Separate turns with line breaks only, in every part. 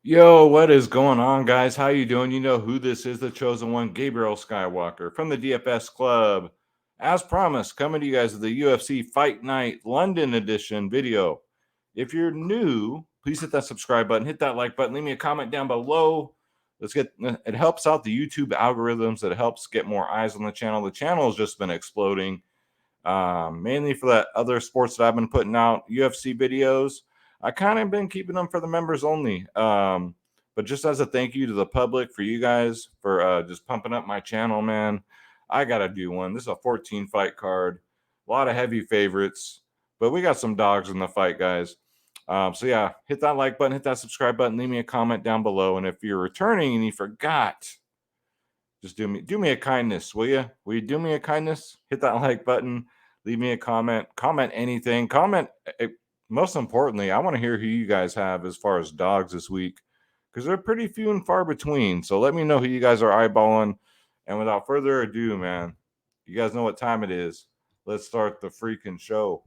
Yo, what is going on, guys? How you doing? You know who this is, the chosen one, Gabriel Skywalker from the DFS Club. As promised, coming to you guys with the UFC Fight Night London edition video. If you're new, please hit that subscribe button, hit that like button, leave me a comment down below. It helps out the YouTube algorithms. It helps get more eyes on the channel. The channel has just been exploding, mainly for that other sports that I've been putting out, UFC videos. I kind of been keeping them for the members only. But just as a thank you to the public, for you guys, for just pumping up my channel, man, I got to do one. This is a 14 fight card. A lot of heavy favorites, but we got some dogs in the fight, guys. So yeah, hit that like button, hit that subscribe button, leave me a comment down below. And if you're returning and you forgot, just do me a kindness, will you? Will you do me a kindness? Hit that like button, leave me a comment anything. Most importantly, I want to hear who you guys have as far as dogs this week, because they're pretty few and far between. So let me know who you guys are eyeballing. And without further ado, man, you guys know what time it is. Let's start the freaking show.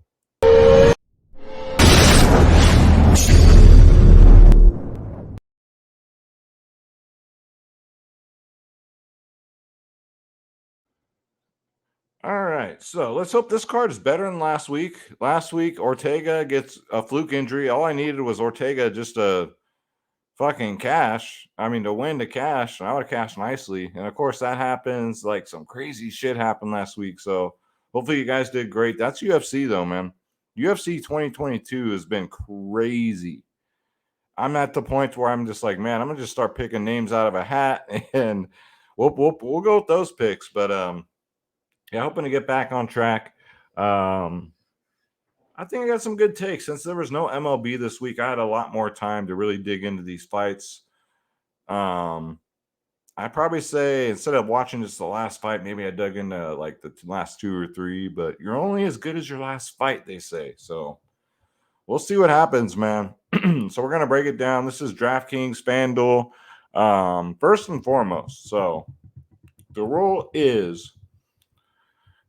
All right, so let's hope this card is better than last week. Last week, Ortega gets a fluke injury. All I needed was Ortega just to fucking cash. I mean, to win to cash. I would have cashed nicely. And of course, that happens. Like some crazy shit happened last week. So hopefully, you guys did great. That's UFC, though, man. UFC 2022 has been crazy. I'm at the point where I'm just like, man, I'm gonna just start picking names out of a hat, and we'll go with those picks. But yeah, hoping to get back on track. I think I got some good takes. Since there was no MLB this week, I had a lot more time to really dig into these fights. I probably say instead of watching just the last fight, maybe I dug into like the last two or three. But you're only as good as your last fight, they say. So we'll see what happens, man. So we're gonna break it down. This is DraftKings, FanDuel. First and foremost, so the rule is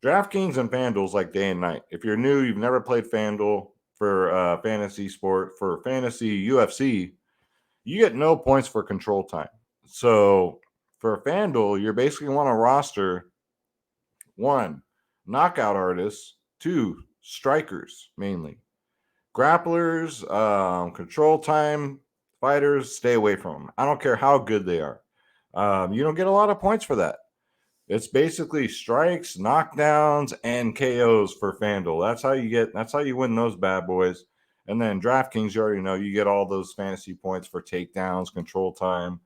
DraftKings and FanDuel's like day and night. If you're new, you've never played FanDuel for fantasy sport, for fantasy UFC, you get no points for control time. So for FanDuel, you're basically want to roster one, knockout artists, two, strikers mainly. Grapplers, control time fighters, stay away from them. I don't care how good they are. You don't get a lot of points for that. It's basically strikes, knockdowns, and KOs for FanDuel. That's how you win those bad boys. And then DraftKings, you already know you get all those fantasy points for takedowns, control time,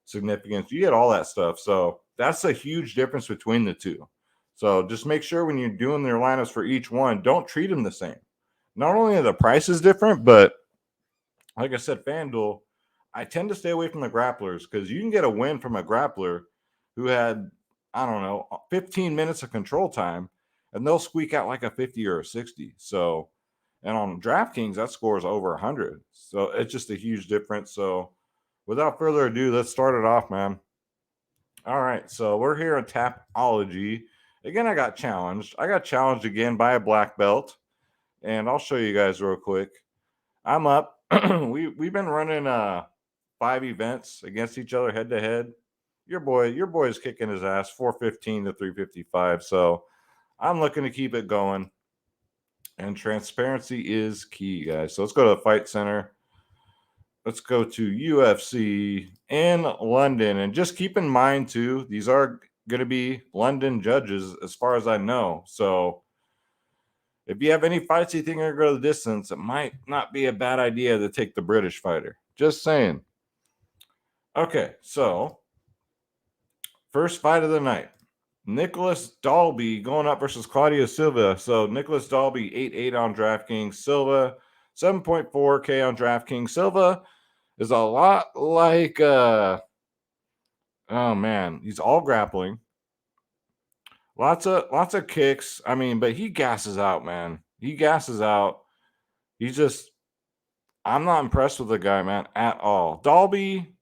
significance. You get all that stuff. So that's a huge difference between the two. So just make sure when you're doing their lineups for each one, don't treat them the same. Not only are the prices different, but like I said, FanDuel, I tend to stay away from the grapplers because you can get a win from a grappler who had, I don't know, 15 minutes of control time, and they'll squeak out like a 50 or a 60. So, and on DraftKings, that score is over 100. So it's just a huge difference. So without further ado, let's start it off, man. All right, so we're here at Tapology. Again, I got challenged. I got challenged again by a black belt, and I'll show you guys real quick. I'm up. We've been running 5 events against each other head to head. Your boy is kicking his ass 415 to 355. So I'm looking to keep it going. And transparency is key, guys. So let's go to the Fight Center. Let's go to UFC in London. And just keep in mind, too, these are going to be London judges as far as I know. So if you have any fights you think are going to go the distance, it might not be a bad idea to take the British fighter. Just saying. Okay, so first fight of the night. Nicholas Dalby going up versus Claudio Silva. So Nicholas Dalby 8-8 on DraftKings. Silva 7.4K on DraftKings. Silva is a lot like oh man, he's all grappling. Lots of kicks. I mean, but he gasses out, man. He gasses out. He's just, I'm not impressed with the guy, man, at all. Dalby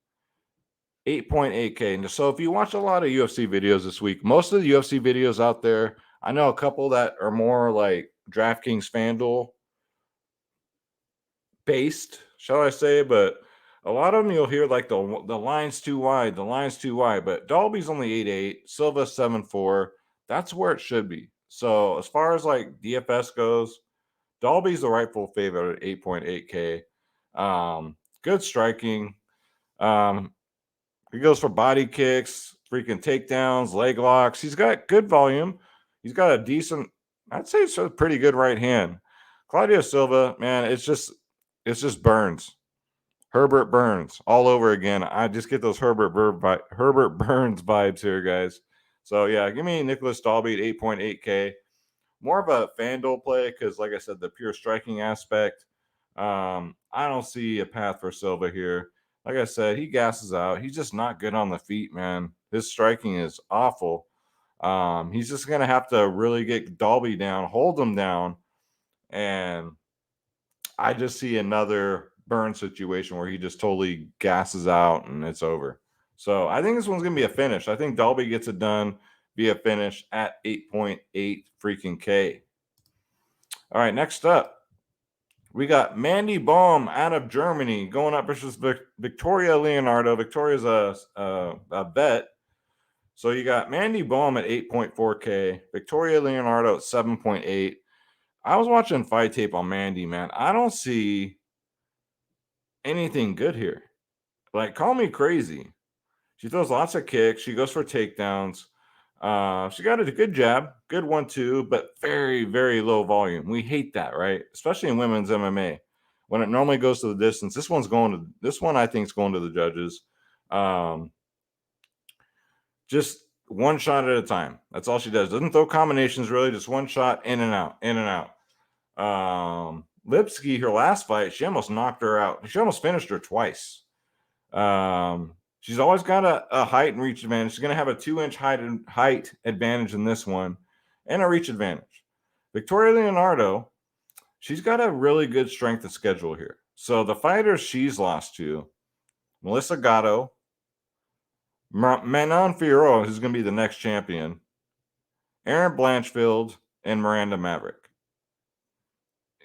8.8K. And so if you watch a lot of UFC videos this week, most of the UFC videos out there, I know a couple that are more like DraftKings FanDuel based, shall I say, but A lot of them you'll hear like the line's too wide, the line's too wide, but Dalby's only 8'8", Silva 7'4". That's where it should be. So as far as like DFS goes, Dalby's the rightful favorite at 8.8K. Good striking. Um, he goes for body kicks, freaking takedowns, leg locks. He's got good volume. He's got a decent, I'd say it's a pretty good right hand. Claudio Silva, man, it's just Burns. Herbert Burns all over again. I just get those Herbert Burns vibes here, guys. So yeah, give me Nicholas Dalby at 8.8K. More of a FanDuel play because, like I said, the pure striking aspect. I don't see a path for Silva here. Like I said, he gasses out. He's just not good on the feet, man. His striking is awful. He's just gonna have to really get Dalby down, hold him down, and I just see another burn situation where he just totally gasses out and it's over. So I think this one's gonna be a finish. I think Dalby gets it done via finish at 8.8 freaking K. All right, next up, we got Mandy Baum out of Germany going up versus Victoria Leonardo. Victoria's a vet. So you got Mandy Baum at 8.4K, Victoria Leonardo at 7.8. I was watching fight tape on Mandy, man. I don't see anything good here. Like, call me crazy. She throws lots of kicks. She goes for takedowns. She got a good jab, good 1-2, but very, very low volume. We hate that, right? Especially in women's MMA when it normally goes to the distance. This one I think is going to the judges. Just one shot at a time. That's all she does. Doesn't throw combinations really. Just one shot, in and out, in and out. Lipsky, her last fight, she almost knocked her out. She almost finished her twice. She's always got a height and reach advantage. She's going to have a 2-inch height advantage in this one and a reach advantage. Victoria Leonardo, she's got a really good strength of schedule here. So the fighters she's lost to, Melissa Gatto, Manon Fiorot, who's going to be the next champion, Erin Blanchfield, and Miranda Maverick.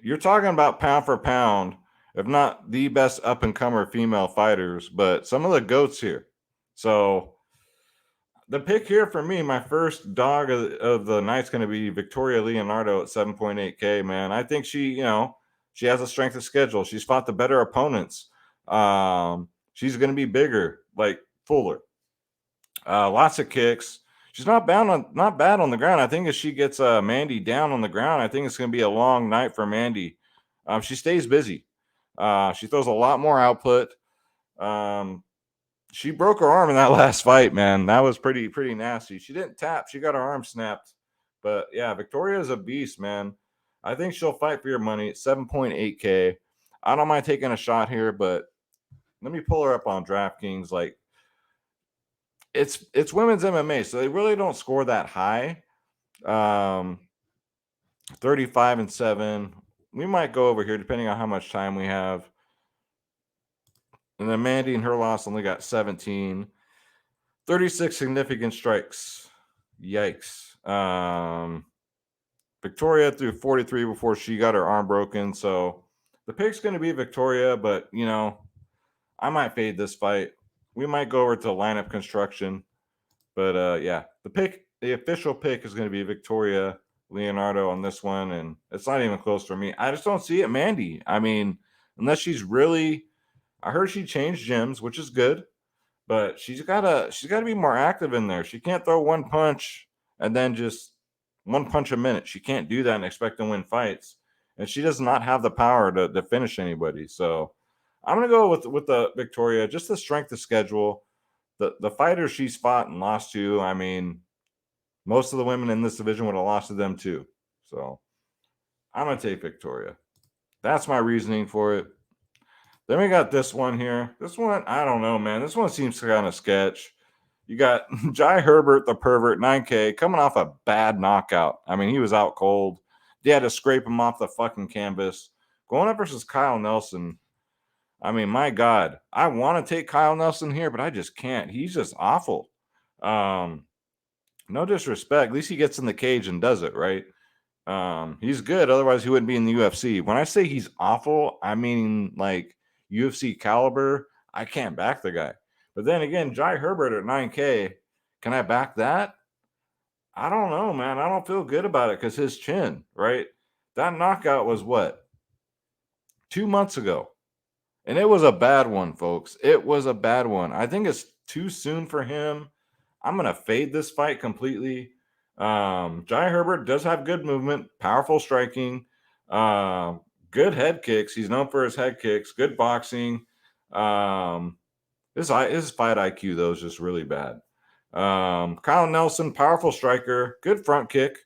You're talking about pound for pound, if not the best up-and-comer female fighters, but some of the GOATs here. So the pick here for me, my first dog of the night's going to be Victoria Leonardo at 7.8K, man. I think she has a strength of schedule. She's fought the better opponents. She's going to be bigger, like fuller. Lots of kicks. She's not bad on the ground. I think if she gets Mandy down on the ground, I think it's going to be a long night for Mandy. She stays busy. She throws a lot more output. She broke her arm in that last fight, man. That was pretty nasty. She didn't tap. She got her arm snapped. But yeah, Victoria is a beast, man. I think she'll fight for your money at 7.8K. I don't mind taking a shot here, but let me pull her up on DraftKings. Like, it's women's MMA, so they really don't score that high. 35-7. We might go over here depending on how much time we have. And then Mandy and her loss only got 17. 36 significant strikes. Yikes. Victoria threw 43 before she got her arm broken. So the pick's going to be Victoria, but, I might fade this fight. We might go over to lineup construction. But, yeah, the official pick is going to be Victoria Leonardo on this one. And it's not even close for me. I just don't see it, Mandy. I mean, unless she's really, I heard she changed gyms, which is good. But she's gotta be more active in there. She can't throw one punch and then just one punch a minute. She can't do that and expect to win fights. And she does not have the power to finish anybody. So I'm gonna go with the Victoria, just the strength of schedule. The fighters she's fought and lost to, I mean, most of the women in this division would have lost to them too. So I'm gonna take Victoria. That's my reasoning for it. Then we got this one here. This one, I don't know, man. This one seems kind of sketch. You got Jai Herbert, the pervert, 9K, coming off a bad knockout. I mean, he was out cold. They had to scrape him off the fucking canvas. Going up versus Kyle Nelson. I mean, my God. I want to take Kyle Nelson here, but I just can't. He's just awful. No disrespect. At least he gets in the cage and does it, right? He's good. Otherwise, he wouldn't be in the UFC. When I say he's awful, I mean like UFC caliber. I can't back the guy. But then again, Jai Herbert at 9K, can I back that? I don't know, man. I don't feel good about it because his chin, right? That knockout was what? 2 months ago. And it was a bad one, folks. It was a bad one. I think it's too soon for him. I'm going to fade this fight completely. Jai Herbert does have good movement, powerful striking, good head kicks. He's known for his head kicks, good boxing. His fight IQ, though, is just really bad. Kyle Nelson, powerful striker, good front kick.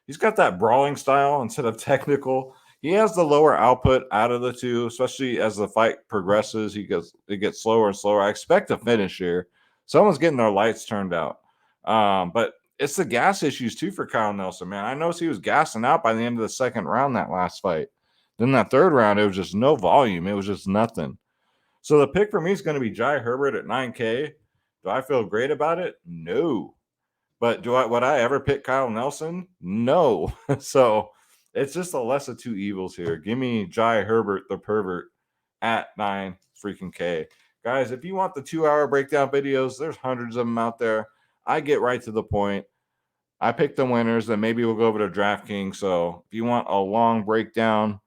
He's got that brawling style instead of technical. He has the lower output out of the two, especially as the fight progresses. It gets slower and slower. I expect a finish here. Someone's getting their lights turned out. But it's the gas issues too for Kyle Nelson, man. I noticed he was gassing out by the end of the second round that last fight. Then that third round, it was just no volume. It was just nothing. So the pick for me is going to be Jai Herbert at 9K. Do I feel great about it? No. But would I ever pick Kyle Nelson? No. So it's just a less of two evils here. Give me Jai Herbert, the pervert, at 9 freaking K. Guys, if you want the 2-hour breakdown videos, there's hundreds of them out there. I get right to the point. I pick the winners, then maybe we'll go over to Draftkings. So if you want a long breakdown,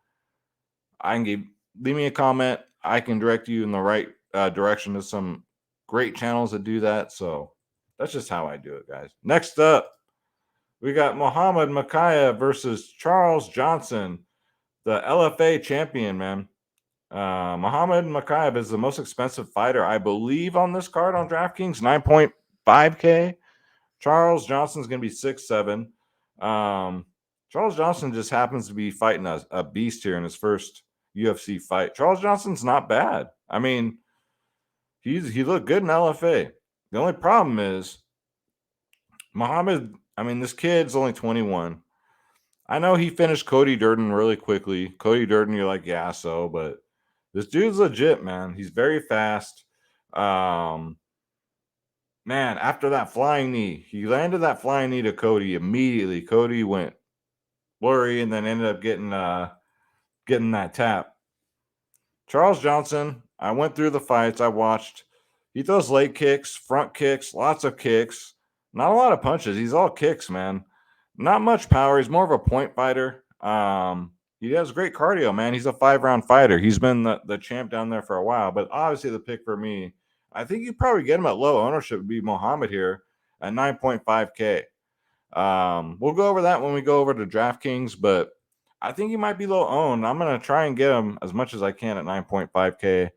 leave me a comment. I can direct you in the right direction to some great channels that do that. So that's just how I do it, guys. Next up, we got Muhammad Makaya versus Charles Johnson, the LFA champion, man. Muhammad Makaya is the most expensive fighter, I believe, on this card on DraftKings, 9.5K. Charles Johnson's going to be 6'7". Charles Johnson just happens to be fighting a beast here in his first UFC fight. Charles Johnson's not bad. I mean, he looked good in LFA. The only problem is Muhammad. I mean, this kid's only 21. I know he finished Cody Durden really quickly. Cody Durden, you're like, yeah, so, but this dude's legit, man. He's very fast. Man, after that flying knee, he landed that flying knee to Cody immediately. Cody went blurry and then ended up getting that tap. Charles Johnson, I went through the fights. I watched. He throws leg kicks, front kicks, lots of kicks. Not a lot of punches. He's all kicks, man. Not much power. He's more of a point fighter. He has great cardio, man. He's a 5-round fighter. He's been the champ down there for a while. But obviously the pick for me, I think you probably get him at low ownership would be Muhammad here at 9.5K. We'll go over that when we go over to DraftKings, but I think he might be low owned. I'm going to try and get him as much as I can at 9.5K.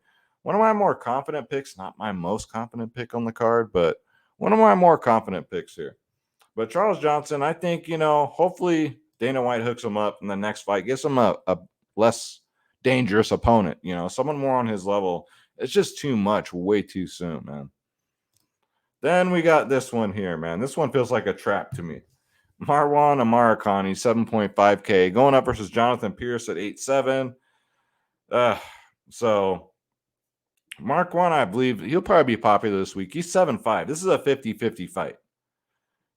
One of my more confident picks, not my most confident pick on the card, but one of my more confident picks here. But Charles Johnson, I think, hopefully Dana White hooks him up in the next fight, gets him a less dangerous opponent, someone more on his level. It's just too much, way too soon, man. Then we got this one here, man. This one feels like a trap to me. Marwan Amarikani, 7.5K, going up versus Jonathan Pierce at 8.7. So Marwan, I believe he'll probably be popular this week. He's 7.5. This is a 50-50 fight.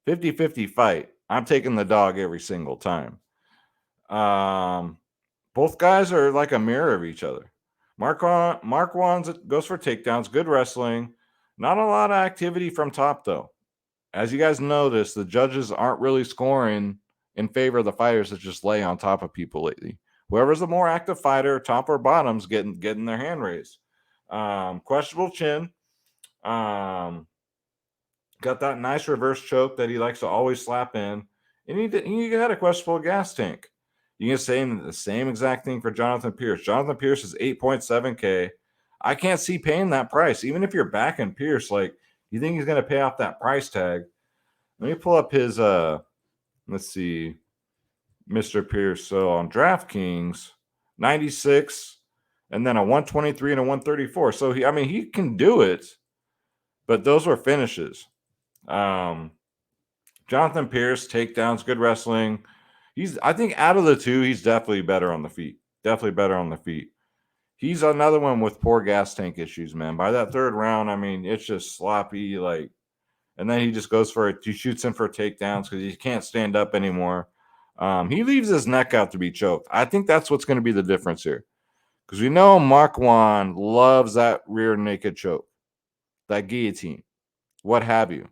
50-50 fight. I'm taking the dog every single time. Both guys are like a mirror of each other. Marwan goes for takedowns, good wrestling. Not a lot of activity from top, though. As you guys notice, the judges aren't really scoring in favor of the fighters that just lay on top of people lately. Whoever's the more active fighter, top or bottom's getting their hand raised. Questionable chin. Got that nice reverse choke that he likes to always slap in. And he had a questionable gas tank. You can say the same exact thing for Jonathan Pierce. Jonathan Pierce is 8.7K. I can't see paying that price. Even if you're backing Pierce, like, you think he's going to pay off that price tag? Let me pull up his, let's see, Mr. Pierce. So on DraftKings, 96, and then a 123 and a 134. So he can do it, but those were finishes. Jonathan Pierce, takedowns, good wrestling. I think out of the two, he's definitely better on the feet. Definitely better on the feet. He's another one with poor gas tank issues, man. By that third round, it's just sloppy, and then he just goes for it. He shoots in for takedowns because he can't stand up anymore. He leaves his neck out to be choked. I think that's what's going to be the difference here. Because we know Marquand loves that rear naked choke, that guillotine, what have you.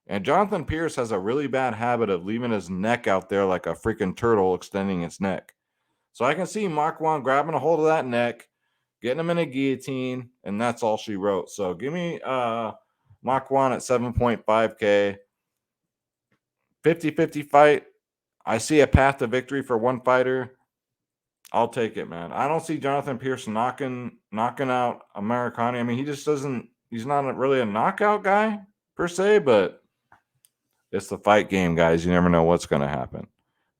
And Jonathan Pierce has a really bad habit of leaving his neck out there like a freaking turtle extending its neck. So I can see Marquand grabbing a hold of that neck, getting him in a guillotine, and that's all she wrote. So give me Marquand at 7.5K. 50-50 fight. I see a path to victory for one fighter. I'll take it, man. I don't see Jonathan Pierce knocking out Americani. I mean, he just doesn't. He's not really a knockout guy per se, but it's the fight game, guys. You never know what's going to happen.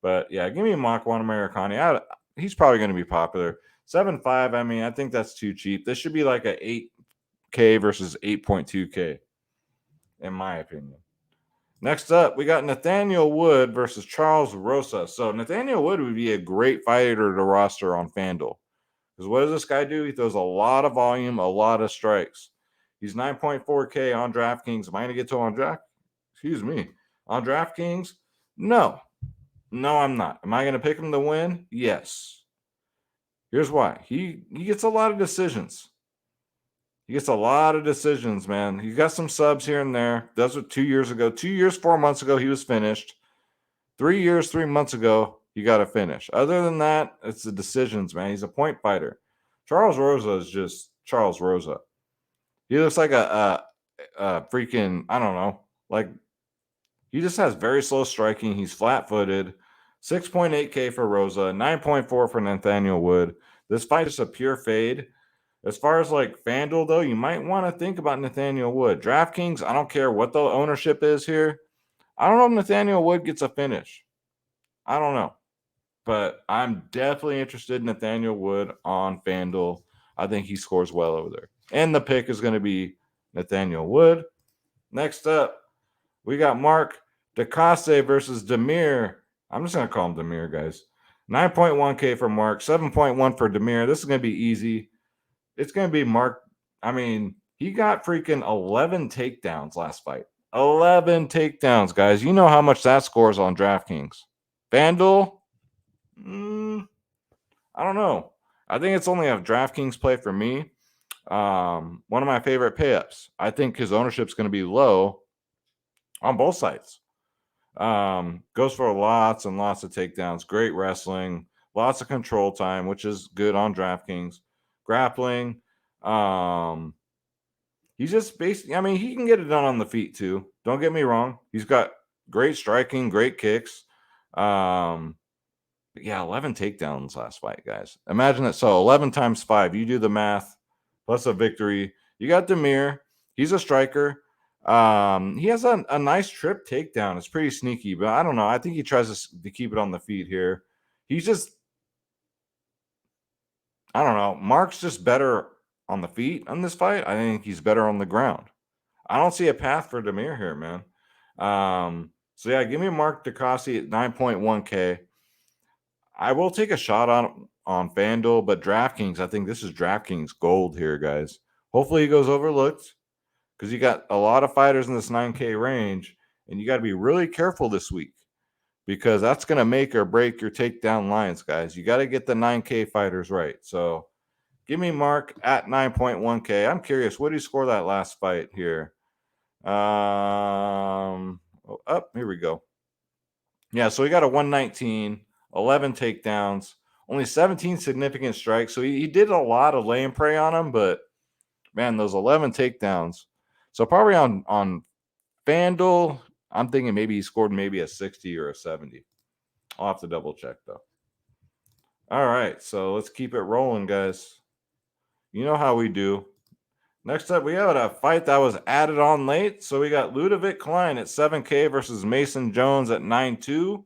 But yeah, give me Marquand Americani. He's probably going to be popular. 7.5. I mean, I think that's too cheap. This should be like a 8K versus 8.2K, in my opinion. Next up, we got Nathaniel Wood versus Charles Rosa. So Nathaniel Wood would be a great fighter to roster on FanDuel. Because what does this guy do? He throws a lot of volume, a lot of strikes. He's 9.4K on DraftKings. Am I going to get to him on on DraftKings? No. No, I'm not. Am I going to pick him to win? Yes. Here's why. He gets a lot of decisions. He gets a lot of decisions, man. He got some subs here and there. Those were 2 years ago. 2 years, 4 months ago, he was finished. 3 years, 3 months ago, he got a finish. Other than that, it's the decisions, man. He's a point fighter. Charles Rosa is just Charles Rosa. He looks like a freaking, I don't know, like he just has very slow striking. He's flat-footed. 6.8K for Rosa, 9.4 for Nathaniel Wood. This fight is a pure fade. As far as like FanDuel, though, you might want to think about Nathaniel Wood. DraftKings, I don't care what the ownership is here. I don't know if Nathaniel Wood gets a finish. I don't know. But I'm definitely interested in Nathaniel Wood on FanDuel. I think he scores well over there. And the pick is going to be Nathaniel Wood. Next up, we got Mark DeCasse versus Demir. I'm just going to call him Demir, guys. 9.1K for Mark, 7.1 for Demir. This is going to be easy. It's going to be Mark. I mean, he got freaking 11 takedowns last fight. 11 takedowns, guys. You know how much that scores on DraftKings. FanDuel? I don't know. I think it's only a DraftKings play for me. One of my favorite payups. I think his ownership is going to be low on both sides. Goes for lots and lots of takedowns. Great wrestling. Lots of control time, which is good on DraftKings. Grappling. He's just basically, I mean, he can get it done on the feet too. Don't get me wrong. He's got great striking, great kicks. Yeah, 11 takedowns last fight, guys. Imagine that. So 11 times 5. You do the math plus a victory. You got Demir. He's a striker. He has a nice trip takedown. It's pretty sneaky, but I don't know. I think he tries to keep it on the feet here. He's just, I don't know. Mark's just better on the feet on this fight. I think he's better on the ground. I don't see a path for Demir here, man. So yeah, give me Mark DeCoste at 9.1K. I will take a shot on FanDuel, but DraftKings, I think this is DraftKings gold here, guys. Hopefully he goes overlooked because you got a lot of fighters in this 9K range, and you got to be really careful this week because that's going to make or break your takedown lines, guys. You got to get the 9K fighters right. So give me Mark at 9.1K. I'm curious, what did he score that last fight here? Here we go. Yeah, so he got a 119, 11 takedowns, only 17 significant strikes. So he did a lot of lay and prey on him, but man, those 11 takedowns. So probably on FanDuel, I'm thinking maybe he scored maybe a 60 or a 70. I'll have to double check though. All right, so let's keep it rolling, guys. You know how we do. Next up, we have a fight that was added on late. So we got Ludovic Klein at 7K versus Mason Jones at 9.2.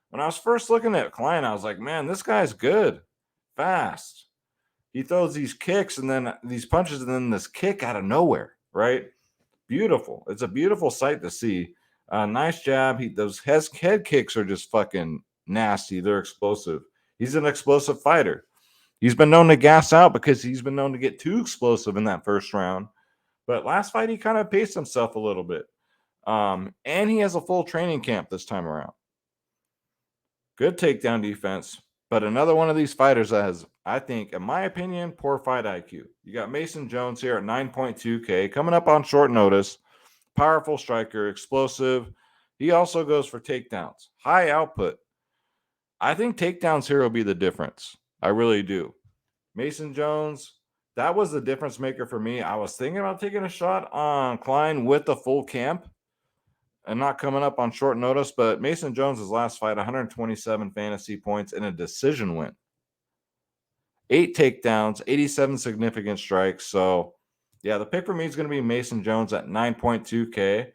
When I was first looking at Klein, I was like, man, this guy's good. Fast. He throws these kicks and then these punches and then this kick out of nowhere, right? Beautiful. It's a beautiful sight to see. Nice jab. Those head kicks are just fucking nasty. They're explosive. He's an explosive fighter. He's been known to gas out because he's been known to get too explosive in that first round. But last fight, he kind of paced himself a little bit. And he has a full training camp this time around. Good takedown defense. But another one of these fighters that has, I think, in my opinion, poor fight IQ. You got Mason Jones here at 9.2K, coming up on short notice. Powerful striker, explosive. He also goes for takedowns, high output. I think takedowns here will be the difference. I really do. Mason Jones, that was the difference maker for me. I was thinking about taking a shot on Klein with the full camp and not coming up on short notice, but Mason Jones' last fight, 127 fantasy points in a decision win. 8 takedowns, 87 significant strikes. So, yeah, the pick for me is going to be Mason Jones at 9.2K.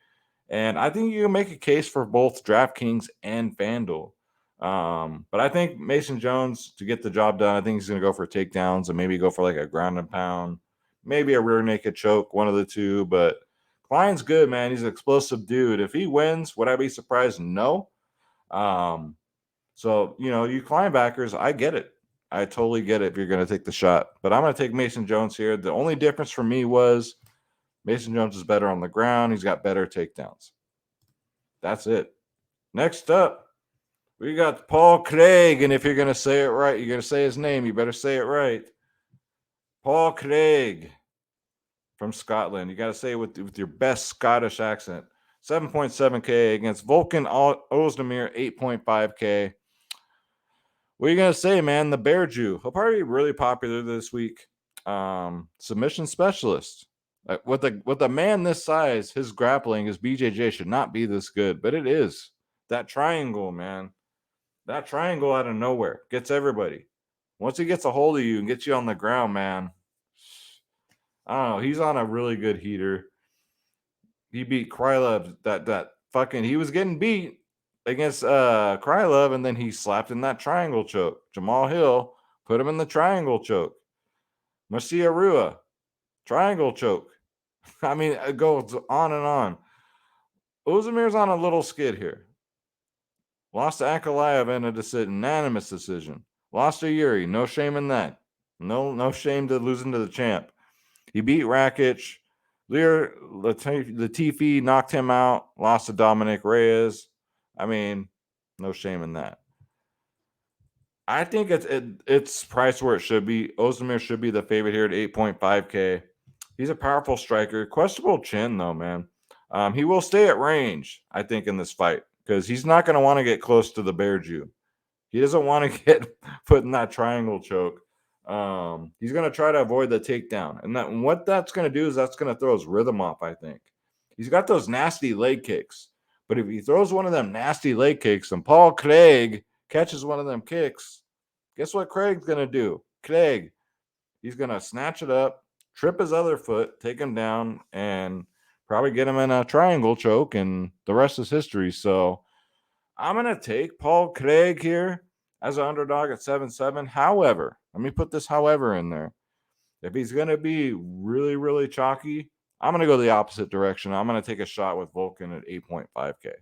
And I think you can make a case for both DraftKings and FanDuel. But I think Mason Jones, to get the job done, I think he's going to go for takedowns and maybe go for like a ground and pound, maybe a rear naked choke, one of the two. But Klein's good, man. He's an explosive dude. If he wins, would I be surprised? No. So, you Klein backers, I get it. I totally get it if you're going to take the shot. But I'm going to take Mason Jones here. The only difference for me was Mason Jones is better on the ground. He's got better takedowns. That's it. Next up, we got Paul Craig. And if you're going to say it right, you're going to say his name. You better say it right. Paul Craig from Scotland. You got to say it with your best Scottish accent. 7.7K against Volkan Ozdemir, 8.5K. What are you gonna say, man? The Bear Jew. He'll probably be really popular this week. Submission specialist. With a man this size, his grappling, his BJJ should not be this good, but it is. That triangle, man. That triangle out of nowhere gets everybody. Once he gets a hold of you and gets you on the ground, man. I don't know. He's on a really good heater. He beat Krylov. That fucking he was getting beat against Krylov, and then he slapped in that triangle choke. Jamal Hill put him in the triangle choke. Marcia Rua, triangle choke. I mean, it goes on and on. Ozdemir's on a little skid here. Lost to Ankalaev in a unanimous decision. Lost to Yuri. No shame in that. No shame to losing to the champ. He beat Rakic. Lear Latifi knocked him out. Lost to Dominic Reyes. I mean, no shame in that. I think it's priced where it should be. Ozdemir should be the favorite here at 8.5K. He's a powerful striker. Questionable chin, though, man. He will stay at range, I think, in this fight because he's not going to want to get close to the Bear Jew. He doesn't want to get put in that triangle choke. He's going to try to avoid the takedown. And what that's going to do is that's going to throw his rhythm off, I think. He's got those nasty leg kicks. But if he throws one of them nasty leg kicks and Paul Craig catches one of them kicks, guess what Craig's going to do? Craig, he's going to snatch it up, trip his other foot, take him down, and probably get him in a triangle choke, and the rest is history. So I'm going to take Paul Craig here as an underdog at 7-7. However, let me put this however in there. If he's going to be really, really chalky, I'm going to go the opposite direction. I'm going to take a shot with Volkan at 8.5K.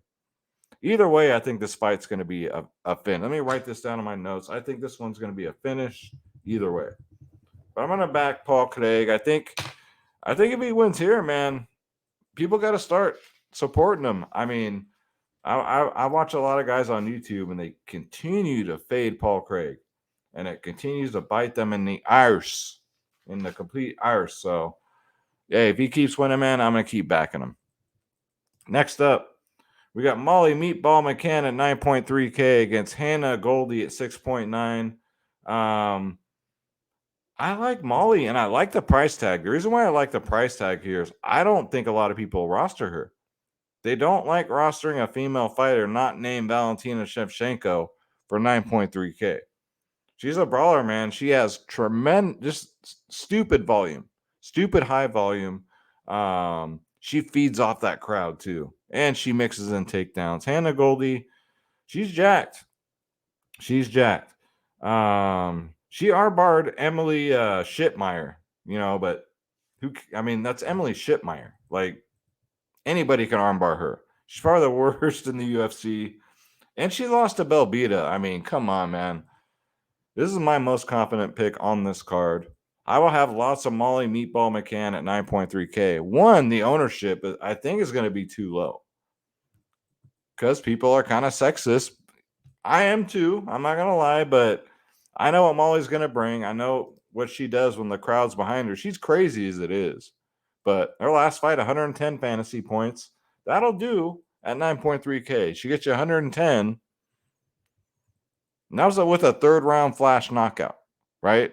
Either way, I think this fight's going to be a fin. Let me write this down in my notes. I think this one's going to be a finish either way. But I'm going to back Paul Craig. I think if he wins here, man, people got to start supporting him. I mean, I watch a lot of guys on YouTube, and they continue to fade Paul Craig, and it continues to bite them in the arse, in the complete arse. So, yeah, if he keeps winning, man, I'm going to keep backing him. Next up, we got Molly Meatball McCann at 9.3K against Hannah Goldie at 6.9. I like Molly, and I like the price tag. The reason why I like the price tag here is I don't think a lot of people roster her. They don't like rostering a female fighter not named Valentina Shevchenko for 9.3K. She's a brawler, man. She has tremendous, stupid volume, stupid high volume. She feeds off that crowd too, and she mixes in takedowns. Hannah Goldie, she's jacked. She's jacked. She armbarred Emily Shipmeyer, but that's Emily Shipmeyer. Like, anybody can armbar her. She's probably the worst in the UFC. And she lost to Belbita. I mean, come on, man. This is my most confident pick on this card. I will have lots of Molly Meatball McCann at 9.3K. One, the ownership, I think, is going to be too low. Because people are kind of sexist. I am too. I'm not going to lie, but I know I'm always going to bring. I know what she does when the crowd's behind her. She's crazy as it is. But her last fight, 110 fantasy points. That'll do at 9.3K. She gets you 110. And that was with a third round flash knockout, right?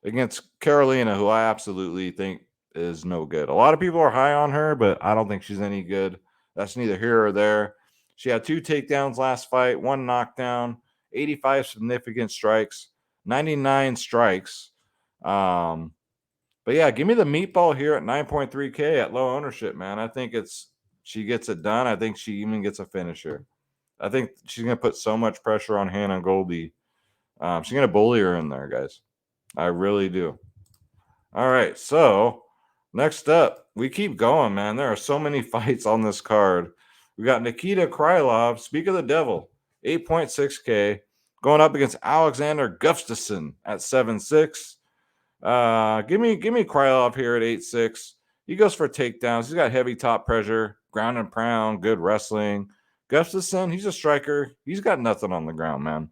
Against Carolina, who I absolutely think is no good. A lot of people are high on her, but I don't think she's any good. That's neither here or there. She had 2 takedowns last fight, 1 knockdown, 85 significant strikes, 99 strikes. But yeah, give me the meatball here at 9.3K at low ownership, man. I think she gets it done. I think she even gets a finisher. I think she's gonna put so much pressure on Hannah Goldie. She's gonna bully her in there, guys. I really do. All right, so next up, we keep going, man. There are so many fights on this card. We got Nikita Krylov, speak of the devil, 8.6K, going up against Alexander Gustafsson at 7.6. Give me Krylov here at 8.6. He goes for takedowns. He's got heavy top pressure, ground and pound, good wrestling. Gustafsson, he's a striker. He's got nothing on the ground, man.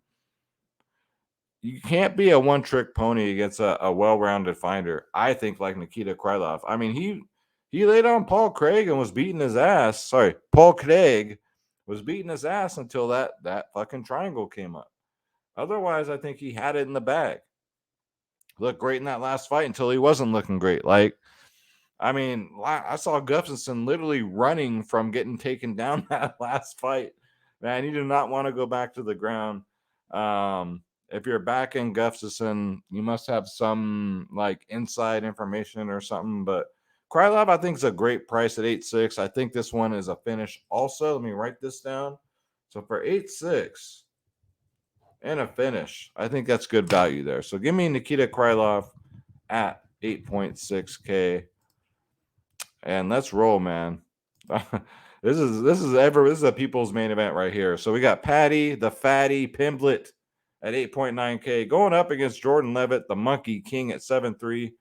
You can't be a one-trick pony against a well-rounded fighter. I think like Nikita Krylov. I mean, he laid on Paul Craig and was beating his ass. Sorry, Paul Craig was beating his ass until that fucking triangle came up. Otherwise, I think he had it in the bag. Looked great in that last fight until he wasn't looking great. Like, I mean, I saw Gustafsson literally running from getting taken down that last fight. Man, you do not want to go back to the ground. If you're back in Gustafsson, you must have some like inside information or something. But Krylov, I think, is a great price at 8.6. I think this one is a finish also. Let me write this down. So for 8.6 and a finish, I think that's good value there. So give me Nikita Krylov at 8.6K. And let's roll, man. This is a people's main event right here. So we got Patty the Fatty Pimblett at 8.9K going up against Jordan Levitt, the Monkey King at 7.3.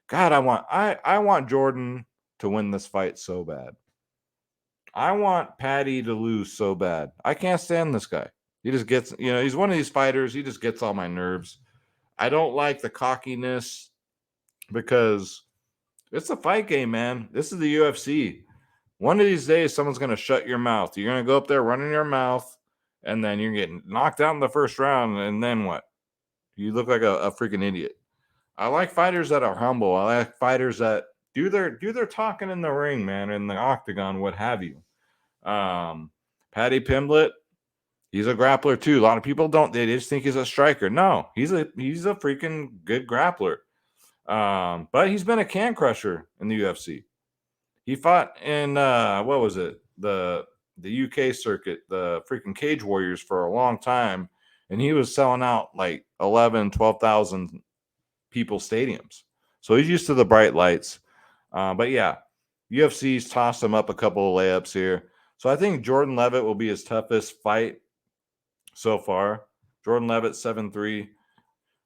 God, I want Jordan to win this fight so bad. I want Patty to lose so bad. I can't stand this guy. He just gets, he's one of these fighters. He just gets on my nerves. I don't like the cockiness because it's a fight game, man. This is the UFC. One of these days, someone's going to shut your mouth. You're going to go up there running your mouth, and then you're getting knocked out in the first round, and then what? You look like a freaking idiot. I like fighters that are humble. I like fighters that do their talking in the ring, man, in the octagon, what have you. Patty Pimblett, he's a grappler too. A lot of people don't. They just think he's a striker. No, he's a freaking good grappler. But he's been a can crusher in the UFC. He fought in what was it? The UK circuit, the freaking Cage Warriors for a long time, and he was selling out like 12,000 people stadiums. So he's used to the bright lights. But yeah, UFC's tossed him up a couple of layups here. So I think Jordan Levitt will be his toughest fight so far. Jordan Levitt 7.3.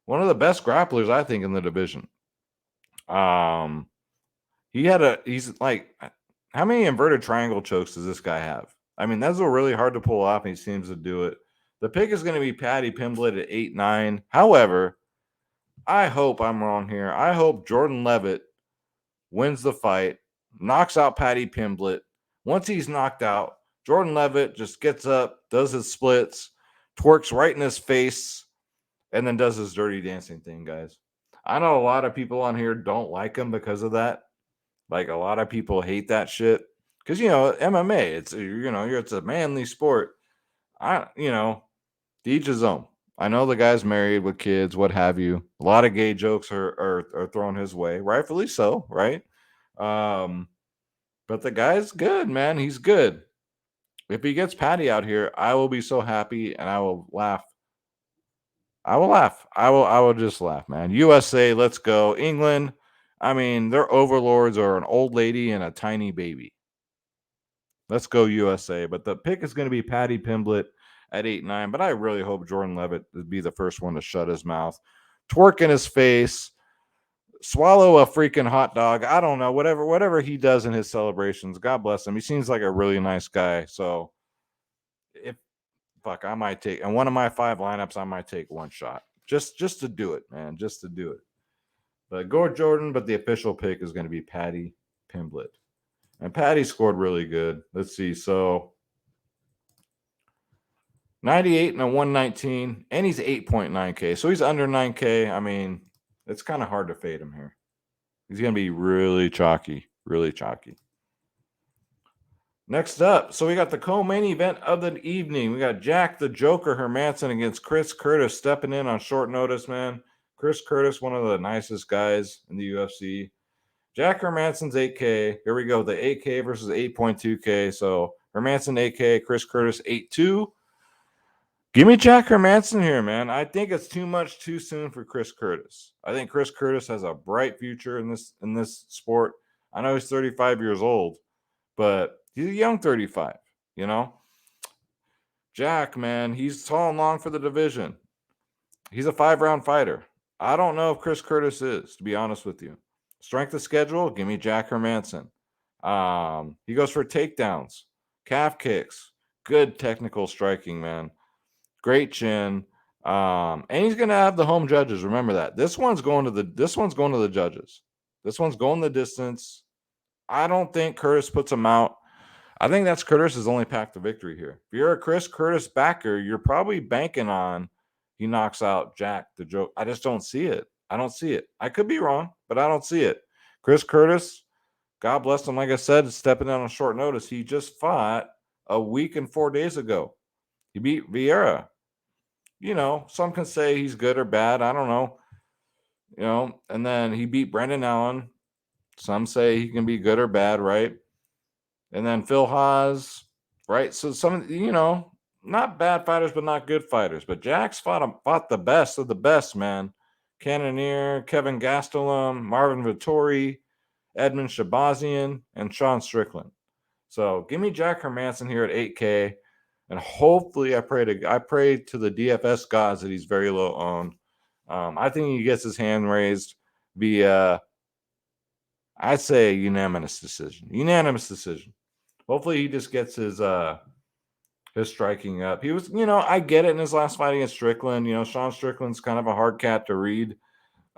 One of the best grapplers, I think, in the division. He's like, how many inverted triangle chokes does this guy have? I mean, that's really hard to pull off, and he seems to do it. The pick is going to be Patty Pimblett at 8.9. However, I hope I'm wrong here. I hope Jordan Levitt wins the fight, knocks out Patty Pimblett. Once he's knocked out, Jordan Levitt just gets up, does his splits, twerks right in his face, and then does his dirty dancing thing, guys. I know a lot of people on here don't like him because of that. Like a lot of people hate that shit because MMA. It's a manly sport. To each his own. I know the guy's married with kids, what have you. A lot of gay jokes are thrown his way, rightfully so, right? But the guy's good, man. He's good. If he gets Patty out here, I will be so happy and I will laugh. I will laugh. I will just laugh, man. USA, let's go. England, I mean, their overlords are an old lady and a tiny baby. Let's go USA. But the pick is going to be Patty Pimblett at 8.9. But I really hope Jordan Levitt would be the first one to shut his mouth, twerk in his face, swallow a freaking hot dog. I don't know. Whatever he does in his celebrations. God bless him. He seems like a really nice guy. So I might take, in one of my 5 lineups, I might take one shot. just to do it, man, just to do it. But Gore Jordan, but the official pick is going to be Patty Pimblett. And Patty scored really good. Let's see. So 98 and a 119, and he's 8.9K. So he's under 9K. I mean, it's kind of hard to fade him here. He's going to be really chalky, really chalky. Next up, so we got the co-main event of the evening. We got Jack the Joker Hermanson against Chris Curtis stepping in on short notice, man. Chris Curtis, one of the nicest guys in the UFC. Jack Hermanson's 8K. Here we go, the 8K versus 8.2K. So Hermanson 8K, Chris Curtis 8.2. Give me Jack Hermanson here, man. I think it's too much too soon for Chris Curtis. I think Chris Curtis has a bright future in this sport. I know he's 35 years old, but he's a young 35, you know? Jack, man, he's tall and long for the division. He's a 5-round fighter. I don't know if Chris Curtis is, to be honest with you. Strength of schedule, give me Jack Hermanson. He goes for takedowns, calf kicks, good technical striking, man. Great chin. And he's gonna have the home judges. Remember that. This one's going to the judges. This one's going the distance. I don't think Curtis puts him out. I think that's Curtis's only path to victory here. If you're a Chris Curtis backer, you're probably banking on he knocks out Jack the Joke. I just don't see it. I don't see it. I could be wrong, but I don't see it. Chris Curtis, God bless him, like I said, stepping out on short notice. He just fought a week and 4 days ago. He beat Vieira. You know, some can say he's good or bad. I don't know. You know, and then he beat Brendan Allen. Some say he can be good or bad, right? And then Phil Haas, right? So some, you know, not bad fighters, but not good fighters. But Jack's fought the best of the best, man. Cannonier, Kevin Gastelum, Marvin Vittori, Edmund Shabazian, and Sean Strickland. So give me Jack Hermanson here at 8K. And hopefully I pray to the DFS gods that he's very low owned. I think he gets his hand raised via, I'd say, unanimous decision. Hopefully he just gets his striking up. He was, you know, I get it in his last fight against Strickland. You know, Sean Strickland's kind of a hard cat to read.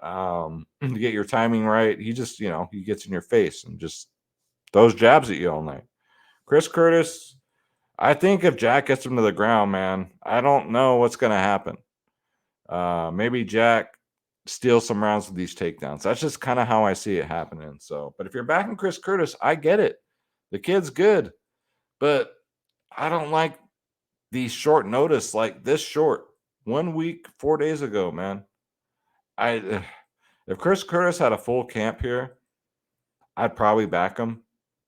To get your timing right. He just, you know, he gets in your face and just throws jabs at you all night. Chris Curtis, I think if Jack gets him to the ground, man, I don't know what's going to happen. Maybe Jack steals some rounds with these takedowns. That's just kind of how I see it happening. So, but if you're backing Chris Curtis, I get it. The kid's good, but I don't like these short notice, like this short. 1 week, 4 days ago, man. If Chris Curtis had a full camp here, I'd probably back him.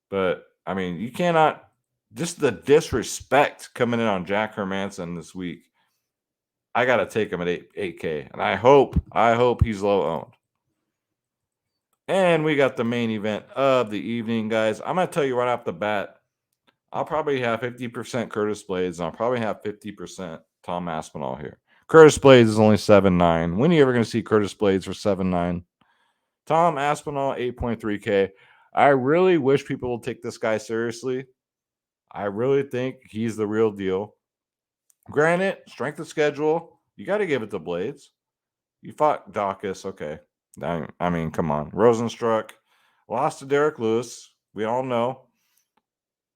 But I mean, you cannot. Just the disrespect coming in on Jack Hermanson this week. I got to take him at 8K. And I hope he's low owned. And we got the main event of the evening, guys. I'm going to tell you right off the bat, I'll probably have 50% Curtis Blades, and I'll probably have 50% Tom Aspinall here. Curtis Blades is only 7.9. When are you ever going to see Curtis Blades for 7.9? Tom Aspinall, 8.3K. I really wish people would take this guy seriously. I really think he's the real deal. Granted, strength of schedule, you got to give it to Blades. You fought Dawkins, okay. I mean, come on. Rosenstruck lost to Derek Lewis. We all know.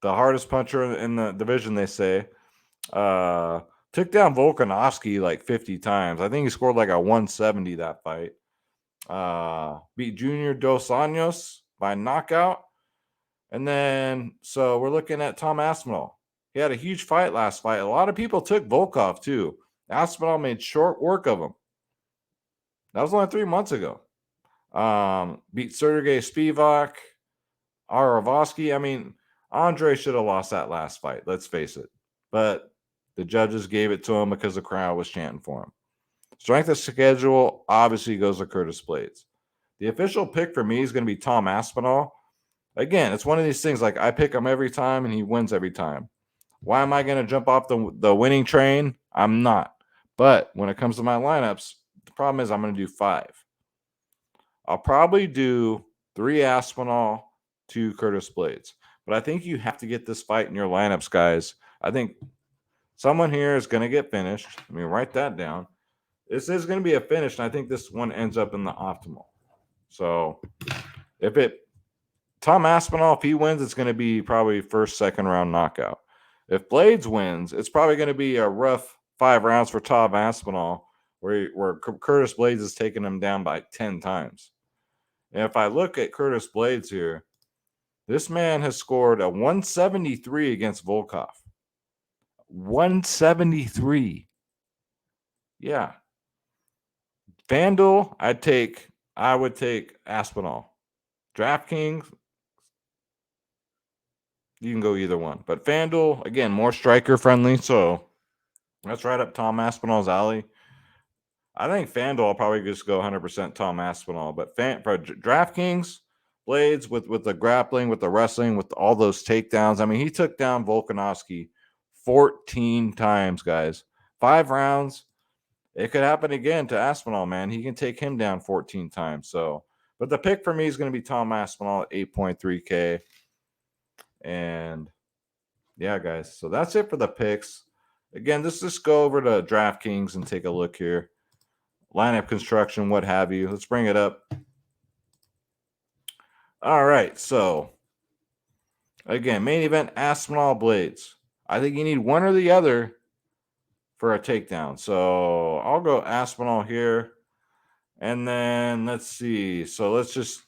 The hardest puncher in the division, they say. Took down Volkanovski like 50 times. I think he scored like a 170 that fight. Beat Junior Dos Anjos by knockout. And then, so we're looking at Tom Aspinall. He had a huge fight last fight. A lot of people took Volkov too. Aspinall made short work of him. That was only 3 months ago. Beat Sergey Spivak, Aravosky. I mean, Andre should have lost that last fight. Let's face it. But the judges gave it to him because the crowd was chanting for him. Strength of schedule obviously goes to Curtis Blades. The official pick for me is going to be Tom Aspinall. Again, it's one of these things like I pick him every time and he wins every time. Why am I going to jump off the winning train? I'm not. But when it comes to my lineups, the problem is I'm going to do 5. I'll probably do 3 Aspinall, 2 Curtis Blades. But I think you have to get this fight in your lineups, guys. I think someone here is going to get finished. Let me write that down. this is going to be a finish, and I think this one ends up in the optimal. So if it Tom Aspinall, if he wins, it's going to be probably first, second round knockout. If Blades wins, it's probably going to be a rough 5 rounds for Tom Aspinall, where Curtis Blades is taking him down by 10 times. And if I look at Curtis Blades here, this man has scored a 173 against Volkov. 173. Yeah. FanDuel, I would take Aspinall. Draftkings, you can go either one. But FanDuel, again, more striker friendly, so that's right up Tom Aspinall's alley. I think FanDuel will probably just go 100% Tom Aspinall, but for DraftKings, Blades with the grappling, with the wrestling, with all those takedowns. I mean, he took down Volkanovski 14 times, guys. 5 rounds. It could happen again to Aspinall, man. He can take him down 14 times. So, but the pick for me is going to be Tom Aspinall at 8.3K. And yeah, guys. So that's it for the picks. Again, let's just go over to DraftKings and take a look here. Lineup construction, what have you. Let's bring it up. All right. So again, main event Aspinall Blades. I think you need one or the other for a takedown. So I'll go Aspinall here. And then let's see. So let's just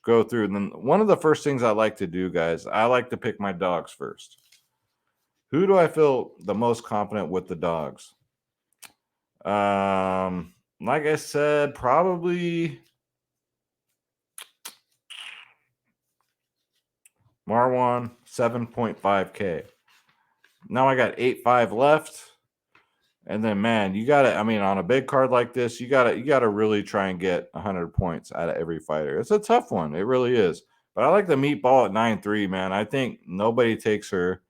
go through. And then one of the first things I like to do, guys, I like to pick my dogs first. Who do I feel the most confident with the dogs? Like I said, probably Marwan, 7.5K. Now I got 8.5 left. And then, man, you gotta. I mean, on a big card like this, you gotta really try and get 100 points out of every fighter. It's a tough one, it really is. But I like the meatball at 9.3, man. I think nobody takes her.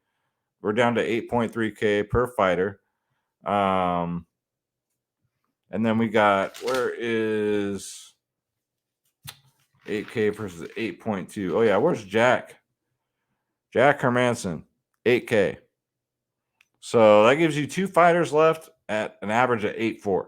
We're down to 8.3K per fighter. And then we got, where is 8K versus 8.2? Oh yeah, where's Jack? Jack Hermanson, 8K. So that gives you 2 fighters left at an average of 8.4.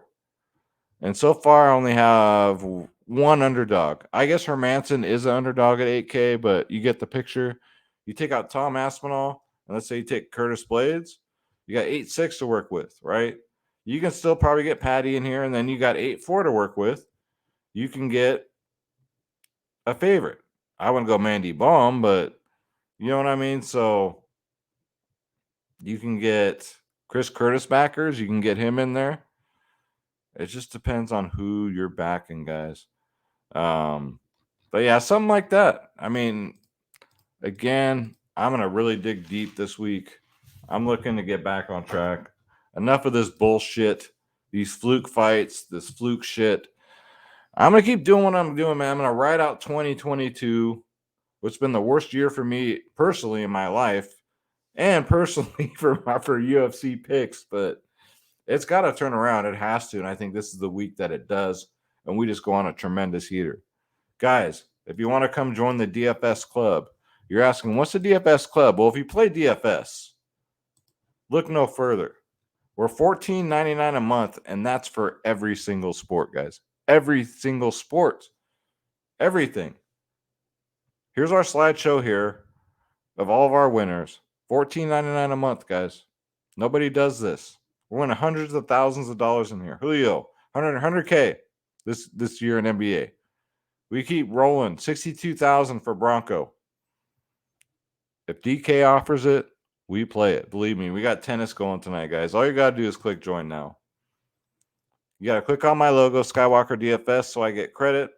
And so far, I only have one underdog. I guess Hermanson is an underdog at 8K, but you get the picture. You take out Tom Aspinall, and let's say you take Curtis Blades, you got 8.6 to work with, right? You can still probably get Patty in here, and then you got 8.4 to work with. You can get a favorite. I wouldn't go Mandy Baum, but you know what I mean? So you can get Chris Curtis backers. You can get him in there. It just depends on who you're backing, guys. But yeah, something like that. I mean, again, I'm going to really dig deep this week. I'm looking to get back on track. Enough of this bullshit, these fluke fights, this fluke shit. I'm going to keep doing what I'm doing, man. I'm going to ride out 2022, which has been the worst year for me personally in my life and personally for UFC picks, but it's got to turn around. It has to, and I think this is the week that it does, and we just go on a tremendous heater. Guys, if you want to come join the DFS club, you're asking, what's the DFS club? Well, if you play DFS, look no further. We're $14.99 a month, and that's for every single sport, guys. Every single sport. Everything. Here's our slideshow here of all of our winners. $14.99 a month, guys. Nobody does this. We're winning hundreds of thousands of dollars in here. Julio, 100K this year in NBA. We keep rolling. 62,000 for Bronco. If DK offers it, we play it. Believe me, we got tennis going tonight, guys. All you got to do is click join now. You got to click on my logo, Skywalker DFS, so I get credit.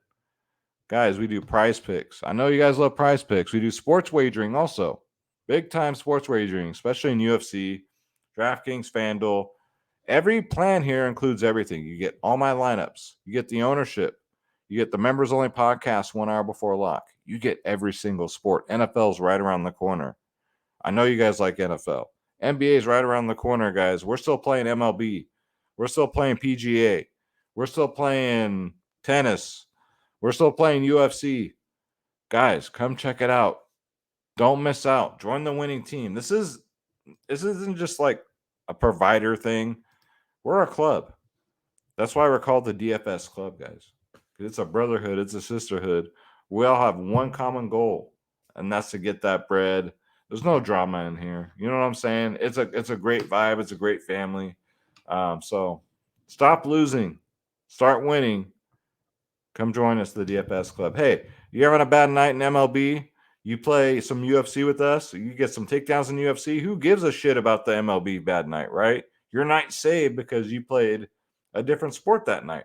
Guys, we do prize picks. I know you guys love prize picks. We do sports wagering also. Big time sports wagering, especially in UFC, DraftKings, FanDuel. Every plan here includes everything. You get all my lineups. You get the ownership. You get the members only podcast 1 hour before lock. You get every single sport. NFL's right around the corner. I know you guys like NFL. NBA's right around the corner, guys. We're still playing MLB. We're still playing PGA. We're still playing tennis. We're still playing UFC. Guys, come check it out. Don't miss out. Join the winning team. This isn't just like a provider thing. We're a club. That's why we're called the DFS Club, guys. It's a brotherhood, it's a sisterhood. We all have one common goal, and that's to get that bread. There's no drama in here. You know what I'm saying? It's a great vibe. It's a great family. So stop losing, start winning. Come join us, the DFS Club. Hey, you having a bad night in MLB? You play some UFC with us. You get some takedowns in UFC. Who gives a shit about the MLB bad night, right? Your night saved because you played a different sport that night.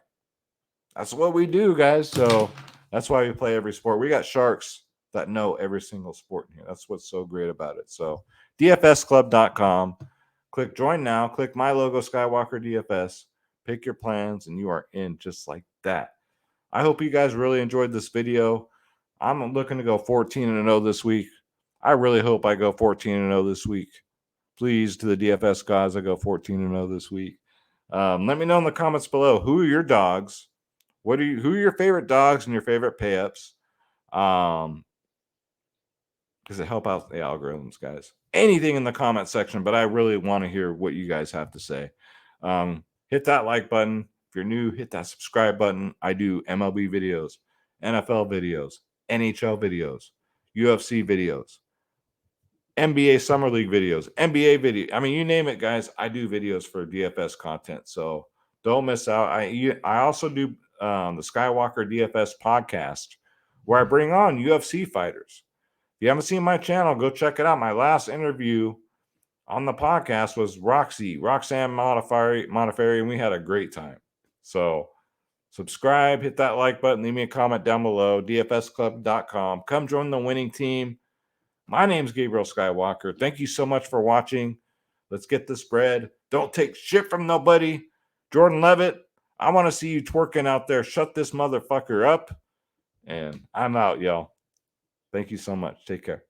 That's what we do, guys. So that's why we play every sport. We got sharks that know every single sport in here. That's what's so great about it. So dfsclub.com. Click join now. Click my logo, Skywalker DFS. Pick your plans, and you are in just like that. I hope you guys really enjoyed this video. I'm looking to go 14-0 this week. I really hope I go 14-0 this week. Please, to the DFS gods, I go 14-0 this week. Let me know in the comments below, who are your dogs? Who are your favorite dogs and your favorite pay-ups? Because it help out the algorithms, guys. Anything in the comment section, but I really want to hear what you guys have to say. Hit that like button. If you're new, hit that subscribe button. I do MLB videos, NFL videos, NHL videos, UFC videos, NBA Summer League videos, NBA video. I mean, you name it, guys. I do videos for DFS content. So don't miss out. I also do the Skywalker DFS podcast, where I bring on UFC fighters. If you haven't seen my channel, go check it out. My last interview on the podcast was Roxanne Modafferi, and we had a great time. So subscribe, hit that like button, leave me a comment down below, dfsclub.com. Come join the winning team. My name's Gabriel Skywalker. Thank you so much for watching. Let's get this bread. Don't take shit from nobody. Jordan Levitt, I want to see you twerking out there. Shut this motherfucker up. And I'm out, y'all. Thank you so much. Take care.